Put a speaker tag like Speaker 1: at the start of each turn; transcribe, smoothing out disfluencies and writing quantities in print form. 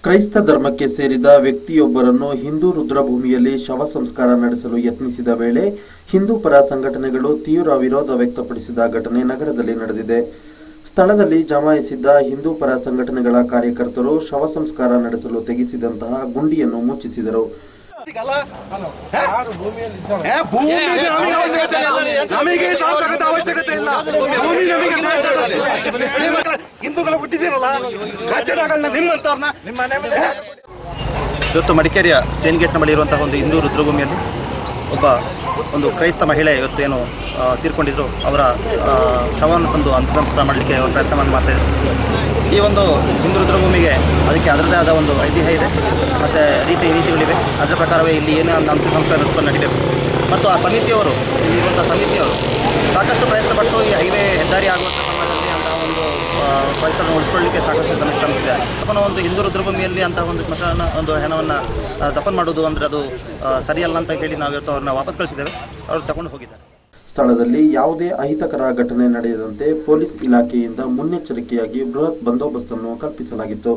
Speaker 1: ಕ್ರೈಸ್ತ ಧರ್ಮಕ್ಕೆ ಸೇರಿದ ವ್ಯಕ್ತಿಯೊಬ್ಬರನ್ನು ಹಿಂದೂ ರುದ್ರಭೂಮಿಯಲ್ಲಿ ಶವ ಸಂಸ್ಕಾರ ನಡೆಸಲು ಯತ್ನಿಸಿದ ವೇಳೆ ಹಿಂದೂ ಪರ ಸಂಘಟನೆಗಳು ತೀವ್ರ ವಿರೋಧ ವ್ಯಕ್ತಪಡಿಸಿದ ಘಟನೆ ನಗರದಲ್ಲಿ ನಡೆದಿದೆ. ಸ್ಥಳದಲ್ಲಿ ಜಮಾಯಿಸಿದ್ದ ಹಿಂದೂ ಪರ ಸಂಘಟನೆಗಳ ಕಾರ್ಯಕರ್ತರು ಶವ ಸಂಸ್ಕಾರ ನಡೆಸಲು ತೆಗೆಸಿದಂತಹ ಗುಂಡಿಯನ್ನು ಮುಚ್ಚಿಸಿದರು.
Speaker 2: ಇವತ್ತು ಮಡಿಕೇರಿಯ ಚೈನ್ ಗೇಟ್ನ ಬಳಿ ಇರುವಂತಹ ಒಂದು ಹಿಂದೂ ರುದ್ರಭೂಮಿಯಲ್ಲಿ ಒಂದು ಕ್ರೈಸ್ತ ಮಹಿಳೆ ಇವತ್ತು ಏನು ತೀರ್ಕೊಂಡಿದ್ರು, ಅವರ ಶವವನ್ನು ತಂದು ಅಂತ್ಯಸಂಸ್ಕಾರ ಮಾಡಲಿಕ್ಕೆ ಅವರು ಪ್ರಯತ್ನವನ್ನು ಮಾಡ್ತಾ ಇದ್ದಾರೆ. ಈ ಒಂದು ಹಿಂದೂ ರುದ್ರಭೂಮಿಗೆ ಅದಕ್ಕೆ ಅದರದೇ ಆದ ಒಂದು ಐತಿಹ್ಯ ಇದೆ ಮತ್ತು ನೀತಿಗಳಿವೆ. ಅದರ ಪ್ರಕಾರವೇ ಇಲ್ಲಿ ಏನು ಅಂತ್ಯಸಂಸ್ಕಾರ ನಡೆಸ್ಕೊಂಡು ನಡೀಬೇಕು. ಮತ್ತು ಆ ಸಮಿತಿಯವರು, ಇಲ್ಲಿರುವಂಥ ಸಮಿತಿಯವರು ಸಾಕಷ್ಟು ಪ್ರಯತ್ನಪಟ್ಟು ಈ ಹೈವೇ ಹೆದ್ದಾರಿ ಆಗುವಂಥ ಸಮಯದಲ್ಲಿ ಅಂತಹ ಒಂದು ಪರಿಸರವನ್ನು ಉಳಿಸ್ಕೊಳ್ಳಲಿಕ್ಕೆ ಸಾಕಷ್ಟು ಶ್ರಮಿಸಿದೆ. ಅಥವಾ ಒಂದು ಹಿಂದೂ ರುದ್ರಭೂಮಿಯಲ್ಲಿ ಅಂತಹ ಒಂದು ಸ್ಮಶಾನ ಒಂದು ಹೆಣವನ್ನು ದಫನ್ ಮಾಡೋದು ಅಂದರೆ ಅದು ಸರಿಯಲ್ಲ ಅಂತ ಹೇಳಿ ನಾವು ಇವತ್ತು ಅವ್ರನ್ನ ವಾಪಸ್ ಕಳಿಸಿದ್ದೇವೆ. ಅವರು ತಗೊಂಡು ಹೋಗಿದ್ದಾರೆ.
Speaker 1: ಸ್ಥಳದಲ್ಲಿ ಯಾವುದೇ ಅಹಿತಕರ ಘಟನೆ ನಡೆಯದಂತೆ ಪೊಲೀಸ್ ಇಲಾಖೆಯಿಂದ ಮುನ್ನೆಚ್ಚರಿಕೆಯಾಗಿ ಬೃಹತ್ ಬಂದೋಬಸ್ತನ್ನು ಕಲ್ಪಿಸಲಾಗಿತ್ತು.